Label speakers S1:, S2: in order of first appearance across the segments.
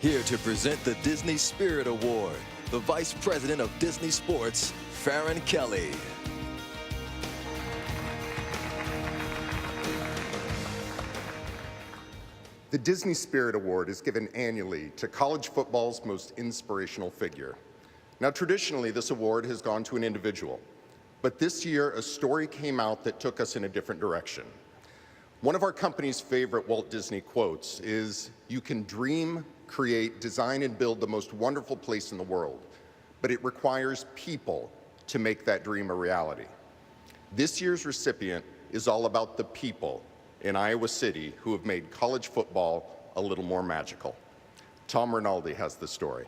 S1: Here to present the Disney Spirit Award, the Vice President of Disney Sports, Farron Kelly.
S2: The Disney Spirit Award is given annually to college football's most inspirational figure. Now, traditionally, this award has gone to an individual, but this year, a story came out that took us in a different direction. One of our company's favorite Walt Disney quotes is, "You can dream, create, design, and build the most wonderful place in the world, but it requires people to make that dream a reality." This year's recipient is all about the people in Iowa City who have made college football a little more magical. Tom Rinaldi has the story.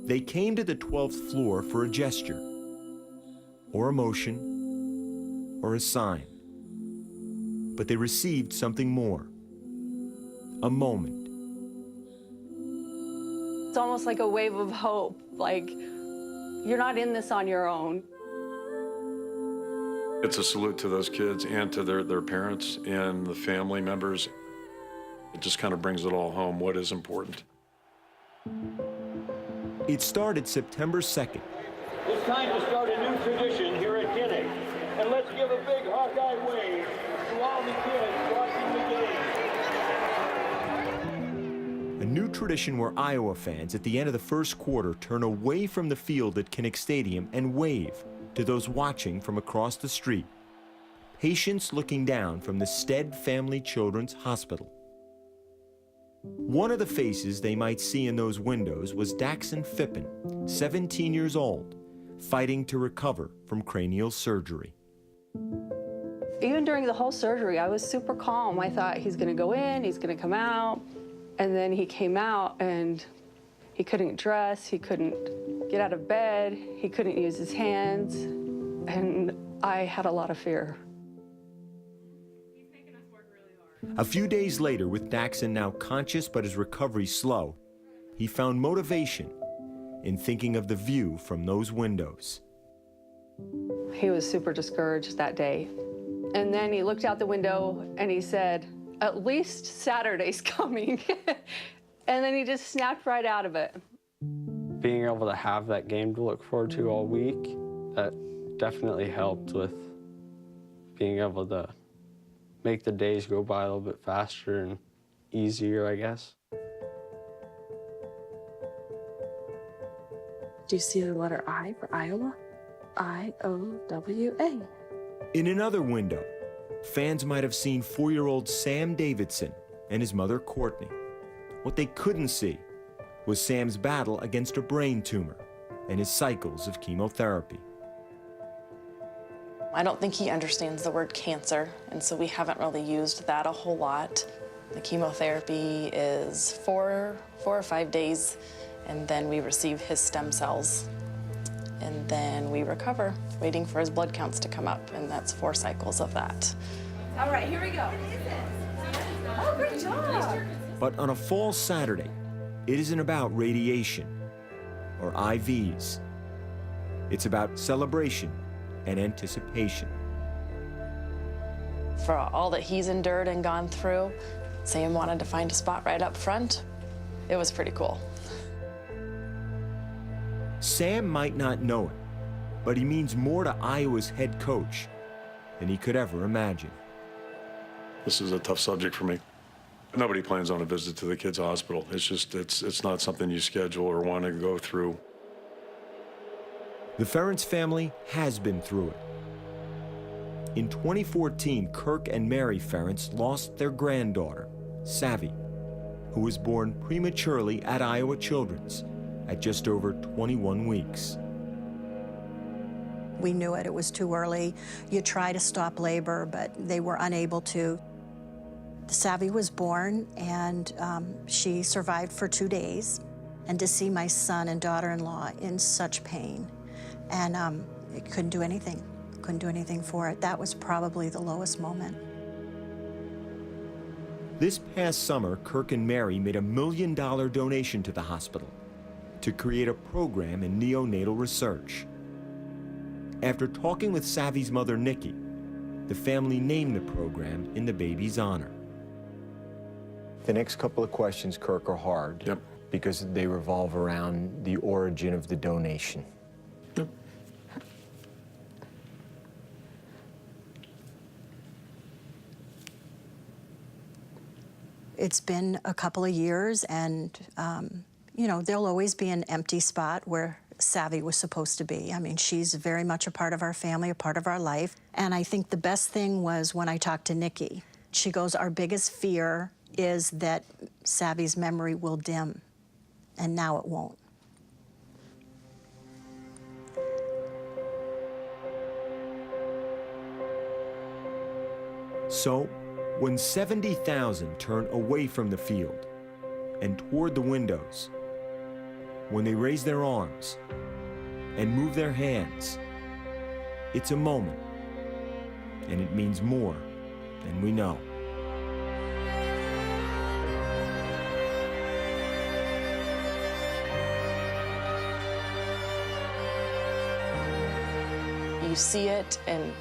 S3: They came to the 12th floor for a gesture, or a motion, or a sign. But they received something more, a moment.
S4: It's almost like a wave of hope, like you're not in this on your own.
S5: It's a salute to those kids and to their parents and the family members. It just kind of brings it all home, what is important.
S3: It started September 2nd.
S6: It's time to start a new tradition here at Kinnick. And let's give a big Hawkeye wave to all the kids watching the game.
S3: A new tradition where Iowa fans at the end of the first quarter turn away from the field at Kinnick Stadium and wave to those watching from across the street. Patients looking down from the Stead Family Children's Hospital. One of the faces they might see in those windows was Daxon Phippen, 17 years old, fighting to recover from cranial surgery.
S4: Even during the whole surgery, I was super calm. I thought he's gonna go in, he's gonna come out. And then he came out and he couldn't dress, he couldn't get out of bed, he couldn't use his hands. And I had a lot of fear.
S3: A few days later, with Daxon now conscious but his recovery slow, he found motivation in thinking of the view from those windows.
S4: He was super discouraged that day. And then he looked out the window and he said, "At least Saturday's coming." And then he just snapped right out of it.
S7: Being able to have that game to look forward to all week, that definitely helped with being able to make the days go by a little bit faster and easier, I guess.
S8: Do you see the letter I for Iowa? I-O-W-A.
S3: In another window, fans might have seen 4-year-old Sam Davidson and his mother Courtney. What they couldn't see was Sam's battle against a brain tumor and his cycles of chemotherapy.
S9: I don't think he understands the word cancer, and so we haven't really used that a whole lot. The chemotherapy is four or 5 days, and then we receive his stem cells. And then we recover, waiting for his blood counts to come up, and that's 4 cycles of that.
S10: All right, here we go. Oh, great job.
S3: But on a fall Saturday, it isn't about radiation or IVs. It's about celebration and anticipation.
S9: For all that he's endured and gone through, Sam wanted to find a spot right up front. It was pretty cool.
S3: Sam might not know it, but he means more to Iowa's head coach than he could ever imagine.
S5: This is a tough subject for me. Nobody plans on a visit to the kids' hospital. It's just, it's not something you schedule or want to go through.
S3: The Ferentz family has been through it. In 2014, Kirk and Mary Ferentz lost their granddaughter, Savvy, who was born prematurely at Iowa Children's at just over 21 weeks.
S11: We knew it was too early. You try to stop labor, but they were unable to. Savvy was born, and she survived for 2 days. And to see my son and daughter-in-law in such pain, and it couldn't do anything for it. That was probably the lowest moment.
S3: This past summer, Kirk and Mary made $1 million donation to the hospital to create a program in neonatal research. After talking with Savvy's mother, Nikki, the family named the program in the baby's honor. The next couple of questions, Kirk, are hard.
S5: Yep.
S3: Because they revolve around the origin of the donation.
S5: Yep.
S11: It's been a couple of years, and you know, there'll always be an empty spot where Savvy was supposed to be. I mean, she's very much a part of our family, a part of our life. And I think the best thing was when I talked to Nikki. She goes, our biggest fear is that Savvy's memory will dim, and now it won't.
S3: So, when 70,000 turn away from the field and toward the windows, when they raise their arms and move their hands, it's a moment, and it means more than we know.
S9: You see it and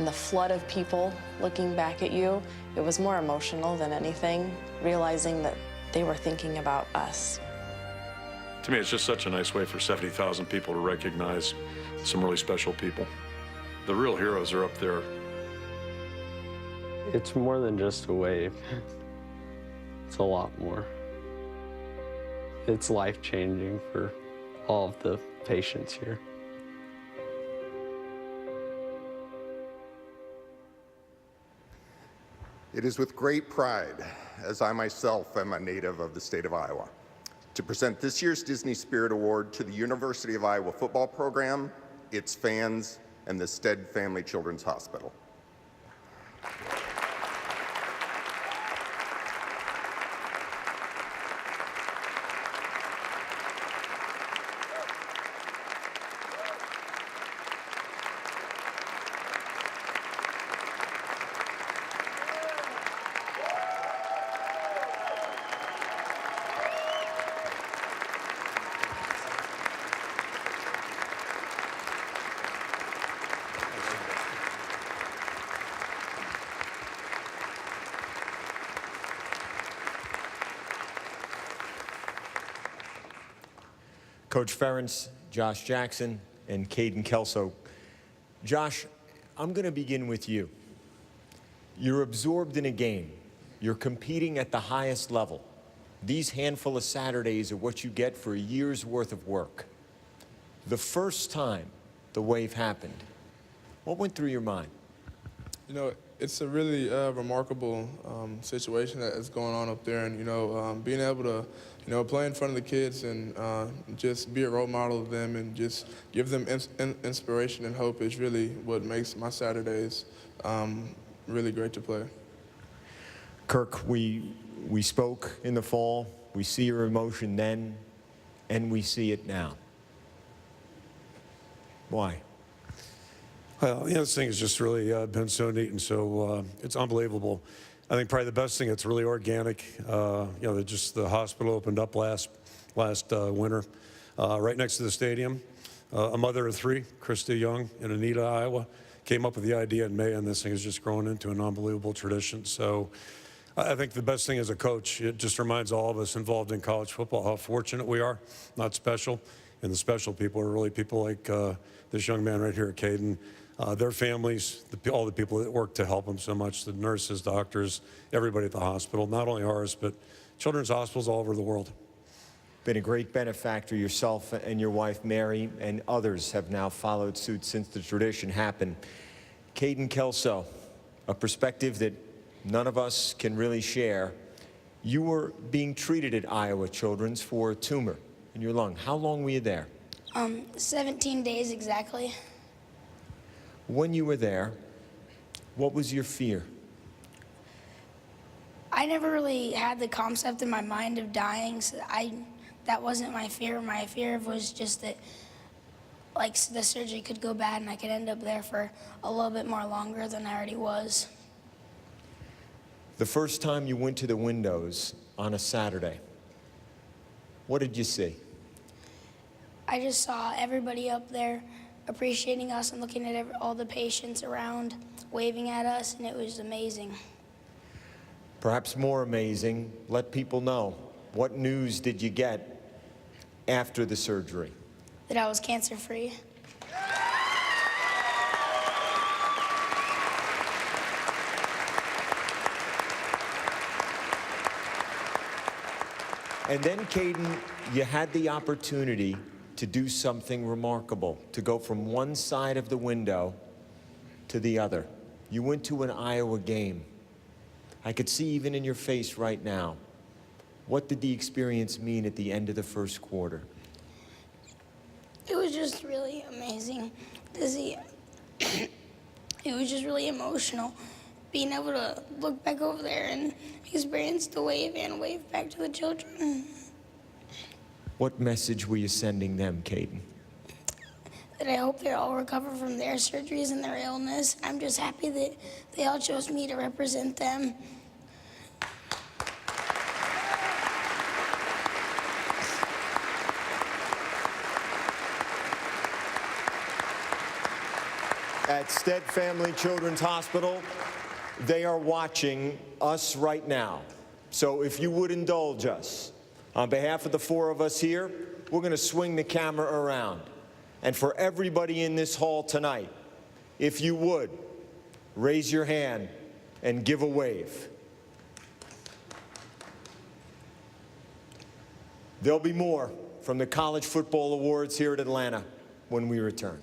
S9: the flood of people looking back at you. It was more emotional than anything, realizing that they were thinking about us.
S5: To me, it's just such a nice way for 70,000 people to recognize some really special people. The real heroes are up there.
S7: It's more than just a wave. It's a lot more. It's life-changing for all of the patients here.
S2: It is with great pride, as I myself am a native of the state of Iowa, to present this year's Disney Spirit Award to the University of Iowa football program, its fans, and the Stead Family Children's Hospital.
S3: Coach Ferentz, Josh Jackson, and Caden Kelso. Josh, I'm going to begin with you. You're absorbed in a game. You're competing at the highest level. These handful of Saturdays are what you get for a year's worth of work. The first time the wave happened, what went through your mind?
S12: You know, it's a really remarkable situation that is going on up there, and being able to, play in front of the kids and just be a role model of them and just give them inspiration and hope is really what makes my Saturdays really great to play.
S3: Kirk, we spoke in the fall. We see your emotion then, and we see it now. Why?
S5: Well, this thing has just really been so neat and so it's unbelievable. I think probably the best thing, it's really organic. Just the hospital opened up last winter, right next to the stadium. A mother of three, Krista Young in Anita, Iowa, came up with the idea in May, and this thing has just grown into an unbelievable tradition. So I think the best thing as a coach, it just reminds all of us involved in college football how fortunate we are, not special. And the special people are really people like this young man right here, Caden, their families, all the people that work to help them so much, the nurses, doctors, everybody at the hospital, not only ours, but children's hospitals all over the world.
S3: Been a great benefactor yourself and your wife, Mary, and others have now followed suit since the tradition happened. Caden Kelso, a perspective that none of us can really share. You were being treated at Iowa Children's for a tumor in your lung. How long were you there?
S13: 17 days exactly.
S3: When you were there, what was your fear?
S13: I never really had the concept in my mind of dying, so that wasn't my fear. My fear was just that the surgery could go bad and I could end up there for a little bit more longer than I already was.
S3: The first time you went to the windows on a Saturday, what did you see?
S13: I just saw everybody up there appreciating us and looking at all the patients around, waving at us, and it was amazing.
S3: Perhaps more amazing, let people know, what news did you get after the surgery?
S13: That I was cancer-free.
S3: And then, Caden, you had the opportunity to do something remarkable, to go from one side of the window to the other. You went to an Iowa game. I could see even in your face right now. What did the experience mean at the end of the first quarter?
S13: It was just really amazing to see. It was just really emotional, being able to look back over there and experience the wave and wave back to the children.
S3: What message were you sending them, Caden?
S13: That I hope they all recover from their surgeries and their illness. I'm just happy that they all chose me to represent them.
S3: At Stead Family Children's Hospital, they are watching us right now. So if you would indulge us, on behalf of the four of us here, we're going to swing the camera around. And for everybody in this hall tonight, if you would, raise your hand and give a wave. There'll be more from the College Football Awards here at Atlanta when we return.